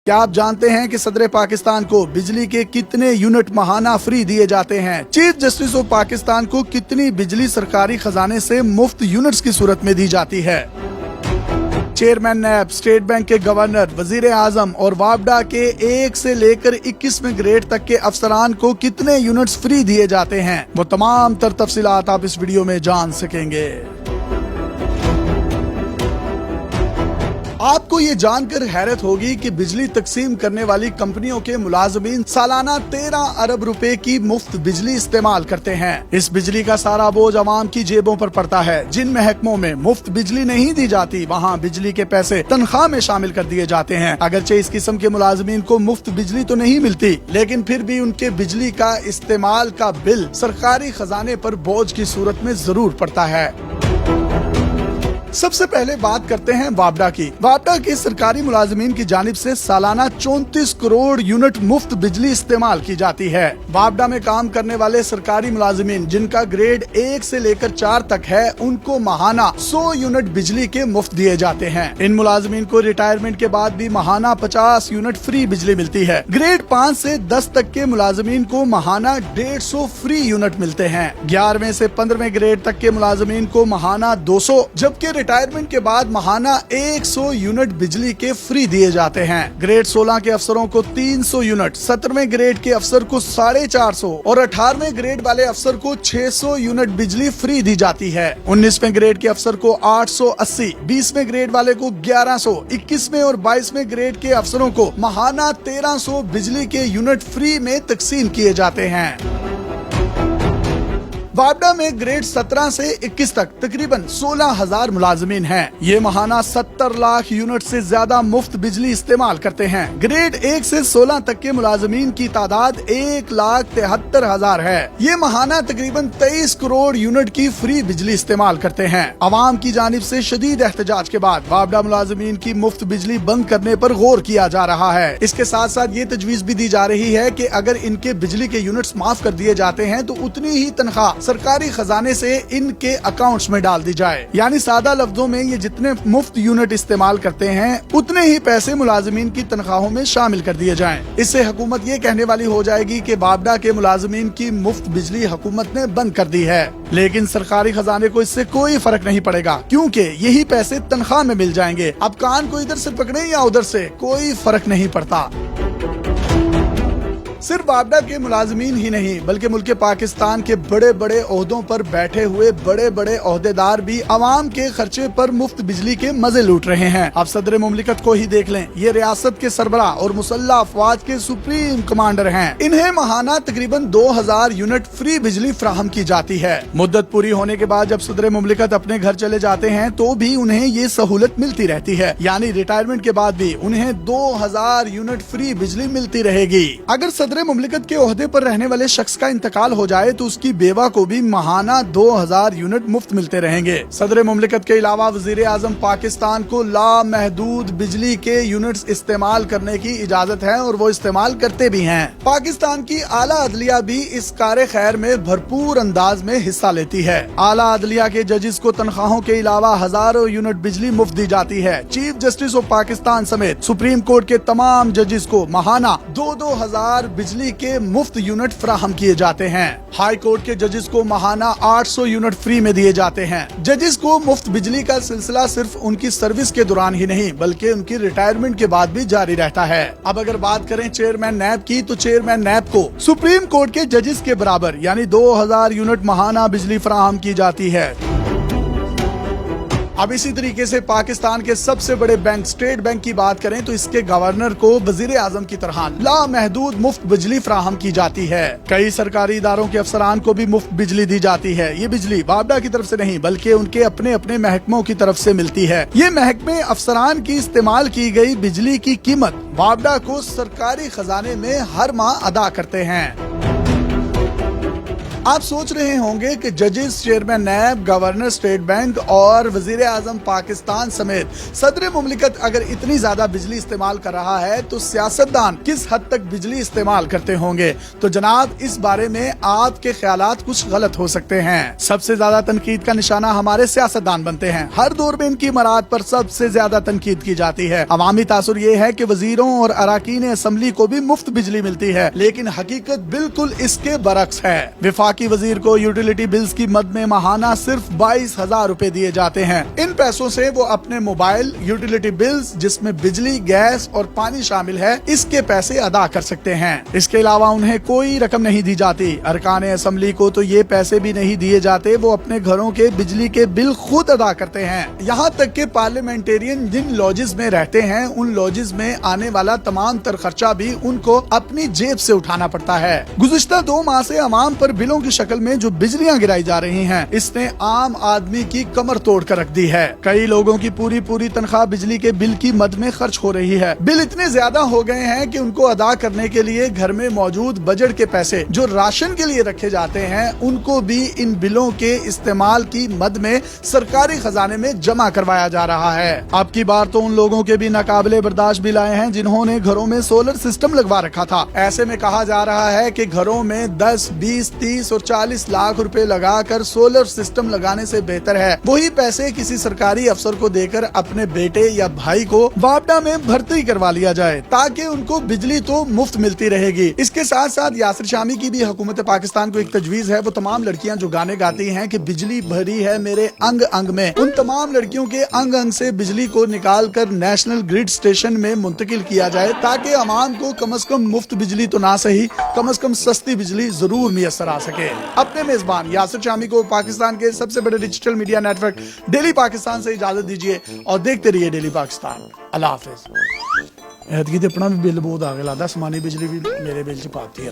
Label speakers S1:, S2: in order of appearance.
S1: क्या आप जानते हैं कि सदर पाकिस्तान को बिजली के कितने यूनिट माहाना फ्री दिए जाते हैं? चीफ जस्टिस ऑफ पाकिस्तान को कितनी बिजली सरकारी खजाने से मुफ्त यूनिट्स की सूरत में दी जाती है? चेयरमैन नैब, स्टेट बैंक के गवर्नर, वजीर आजम और वापडा के 1 से लेकर 21वें ग्रेड तक के अफसरान को कितने यूनिट्स फ्री दिए जाते हैं? वो तमाम तर तफसीलात आप इस वीडियो में जान सकेंगे। आपको ये जानकर हैरत होगी कि बिजली तकसीम करने वाली कंपनियों के मुलाजमीन सालाना 13 अरब रुपए की मुफ्त बिजली इस्तेमाल करते हैं। इस बिजली का सारा बोझ आवाम की जेबों पर पड़ता है। जिन महकमों में मुफ्त बिजली नहीं दी जाती, वहाँ बिजली के पैसे तनख्वाह में शामिल कर दिए जाते हैं। अगरचे इस किस्म के मुलाजमीन को मुफ्त बिजली तो नहीं मिलती, लेकिन फिर भी उनके बिजली का इस्तेमाल का बिल सरकारी खजाने पर बोझ की सूरत में जरूर पड़ता है। सबसे पहले बात करते हैं वापडा की। वापडा के सरकारी मुलाजमीन की जानिब से सालाना 34 करोड़ यूनिट मुफ्त बिजली इस्तेमाल की जाती है। वापडा में काम करने वाले सरकारी मुलाजमीन जिनका ग्रेड 1 से लेकर 4 तक है, उनको माहाना 100 यूनिट बिजली के मुफ्त दिए जाते हैं। इन मुलाजमीन को रिटायरमेंट के बाद भी माहाना 50 यूनिट फ्री बिजली मिलती है। ग्रेड 5 से 10 तक के मुलाजमीन को माहाना 150 फ्री यूनिट मिलते हैं। 11वें से 15वें ग्रेड तक के मुलाजमीन को माहाना 200, जबकि रिटायरमेंट के बाद माहाना 100 यूनिट बिजली के फ्री दिए जाते हैं। ग्रेड 16 के अफसरों को 300 यूनिट, 17वें ग्रेड के अफसर को 450 और 18वें ग्रेड वाले अफसर को 600 यूनिट बिजली फ्री दी जाती है। 19वें ग्रेड के अफसर को 880, 20वें ग्रेड वाले को 1100, 21वें और 22वें ग्रेड के अफसरों को माहाना 1300 बिजली के यूनिट फ्री में तकसीम किए जाते हैं। वापडा में ग्रेड 17 से 21 तक तकरीबन 16,000 मुलाजमीन हैं। ये माहाना 70 लाख यूनिट से ज्यादा मुफ्त बिजली इस्तेमाल करते हैं। ग्रेड 1 से 16 तक के मुलाजमीन की तादाद 1,73,000 है। ये माहाना तकरीबन 23 करोड़ यूनिट की फ्री बिजली इस्तेमाल करते हैं। आवाम की जानिब से शदीद एहतजाज के बाद वापडा मुलाजमीन की मुफ्त बिजली बंद करने पर गौर किया जा रहा है। इसके साथ साथ ये तजवीज भी दी जा रही है कि अगर इनके बिजली के यूनिट्स माफ कर दिए जाते हैं तो उतनी ही तनख्वाह सरकारी खजाने से इनके अकाउंट्स में डाल दी जाए। यानी सादा लफ्जों में ये जितने मुफ्त यूनिट इस्तेमाल करते हैं, उतने ही पैसे मुलाजमीन की तनख्वाहों में शामिल कर दिए जाएं। इससे हुकूमत ये कहने वाली हो जाएगी कि वापडा के मुलाजमीन की मुफ्त बिजली हुकूमत ने बंद कर दी है, लेकिन सरकारी खजाने को इससे कोई फर्क नहीं पड़ेगा, क्योंकि यही पैसे तनख्वाह में मिल जाएंगे। अब कान को इधर से पकड़े या उधर से, कोई फर्क नहीं पड़ता। सिर्फ वापडा के मुलाजमीन ही नहीं, बल्कि मुल्क पाकिस्तान के बड़े बड़े ओहदों पर बैठे हुए बड़े बड़े ओहदेदार भी अवाम के खर्चे पर मुफ्त बिजली के मजे लूट रहे हैं। आप सदर मुमलिकत को ही देख लें, ये रियासत के सरबराह और मुसल्लह अफवाज के सुप्रीम कमांडर हैं। इन्हें माहाना तकरीबन 2000 यूनिट फ्री बिजली फराहम की जाती है। मुद्दत पूरी होने के बाद जब सदर मुमलिकत अपने घर चले जाते हैं तो भी उन्हें ये सहूलत मिलती रहती है। यानी रिटायरमेंट के बाद भी उन्हें 2000 यूनिट फ्री बिजली मिलती रहेगी। अगर सदर मुमलिकत के ओहदे पर रहने वाले शख्स का इंतकाल हो जाए तो उसकी बेवा को भी माहाना 2000 यूनिट मुफ्त मिलते रहेंगे। सदर मुमलिकत के अलावा वजीर आजम पाकिस्तान को लामहदूद बिजली के यूनिट्स इस्तेमाल करने की इजाजत है और वो इस्तेमाल करते भी हैं। पाकिस्तान की आला अदलिया भी इस कार खैर में भरपूर अंदाज में हिस्सा लेती है। आला अदलिया के जजेस को तनख्वाहों के अलावा हजारों यूनिट बिजली मुफ्त दी जाती है। चीफ जस्टिस ऑफ पाकिस्तान समेत सुप्रीम कोर्ट के तमाम जजेस को माहाना 2-2 हजार बिजली के मुफ्त यूनिट फराहम किए जाते हैं। हाई कोर्ट के जजेस को माहाना 800 यूनिट फ्री में दिए जाते हैं। जजेस को मुफ्त बिजली का सिलसिला सिर्फ उनकी सर्विस के दौरान ही नहीं, बल्कि उनकी रिटायरमेंट के बाद भी जारी रहता है। अब अगर बात करें चेयरमैन नैब की, तो चेयरमैन नैब को सुप्रीम कोर्ट के जजेस के बराबर यानी 2000 यूनिट माहाना बिजली फराहम की जाती है। अब इसी तरीके से पाकिस्तान के सबसे बड़े बैंक स्टेट बैंक की बात करें तो इसके गवर्नर को वजीर आजम की तरह लामहदूद मुफ्त बिजली फराहम की जाती है। कई सरकारी इदारों के अफसरान को भी मुफ्त बिजली दी जाती है। ये बिजली वापडा की तरफ से नहीं, बल्कि उनके अपने अपने महकमों की तरफ से मिलती है। ये महकमे अफसरान की इस्तेमाल की गई बिजली की कीमत वापडा को सरकारी खजाने में हर माह अदा करते हैं। आप सोच रहे होंगे कि जजेस, चेयरमैन नैब, गवर्नर स्टेट बैंक और वजीर आजम पाकिस्तान समेत सदर मुमलिकत अगर इतनी ज्यादा बिजली इस्तेमाल कर रहा है तो सियासतदान किस हद तक बिजली इस्तेमाल करते होंगे। तो जनाब, इस बारे में आपके ख्यालात कुछ गलत हो सकते हैं। सबसे ज्यादा तनकीद का निशाना हमारे सियासतदान बनते हैं। हर दौर में इनकी मराद पर सबसे ज्यादा तनकीद की जाती है। अवामी तासुर ये है कि वजीरों और अराकीन असम्बली को भी मुफ्त बिजली मिलती है, लेकिन हकीकत बिल्कुल इसके बरक्स है। विफाकी वजीर को यूटिलिटी बिल्स की मद में माहाना सिर्फ 22,000 रुपए दिए जाते हैं। इन पैसों से वो अपने मोबाइल, यूटिलिटी बिल्स जिसमें बिजली, गैस और पानी शामिल है, इसके पैसे अदा कर सकते हैं। इसके अलावा उन्हें कोई रकम नहीं दी जाती। अरकान असम्बली को तो ये पैसे भी नहीं दिए जाते, वो अपने घरों के बिजली के बिल खुद अदा करते हैं। यहाँ तक के पार्लियामेंटेरियन जिन लॉजेस में रहते हैं, उन लॉजेस में आने वाला तमाम तर खर्चा भी उनको अपनी जेब से उठाना पड़ता है। गुज़िश्ता 2 माह से अवाम पर बिलों की शक्ल में जो बिजलियां गिराई जा रही हैं, इसने आम आदमी की कमर तोड़ कर रख दी है। कई लोगों की पूरी तनख्वाह बिजली के बिल की मद में खर्च हो रही है। बिल इतने ज्यादा हो गए हैं कि उनको अदा करने के लिए घर में मौजूद बजट के पैसे जो राशन के लिए रखे जाते हैं, उनको भी इन बिलों के इस्तेमाल की मद में सरकारी खजाने में जमा करवाया जा रहा है। अब की बार तो उन लोगों के भी नाकाबिले बर्दाश्त बिल आए हैं जिन्होंने घरों में सोलर सिस्टम लगवा रखा था। ऐसे में कहा जा रहा है कि घरों में 10, 20, 30 और 40 लाख रुपए लगाकर सोलर सिस्टम लगाने से बेहतर है वही पैसे किसी सरकारी अफसर को देकर अपने बेटे या भाई को वापडा में भर्ती करवा लिया जाए, ताकि उनको बिजली तो मुफ्त मिलती रहेगी। इसके साथ साथ यासिर शामी की भी हुकूमत पाकिस्तान को एक तजवीज है। वो तमाम लड़कियां जो गाने गाती हैं कि बिजली भरी है मेरे अंग अंग में, उन तमाम लड़कियों के अंग अंग से बिजली को निकाल कर नेशनल ग्रिड स्टेशन में मुंतकिल किया जाए, ताकि अवाम को कम से कम मुफ्त बिजली तो ना सही, कम से कम सस्ती बिजली जरूर मुयस्सर आ सके। अपने मेजबान यासिर शामी को पाकिस्तान के सबसे बड़े digital media network daily Pakistan से इजाजत दीजिए और देखते रहिए डेली पाकिस्तान। अल्लाह हाफिज। ऐतकी ते अपना भी बिल बहुत आ गया, लगता आसमानी बिजली भी मेरे बिल च पाती है।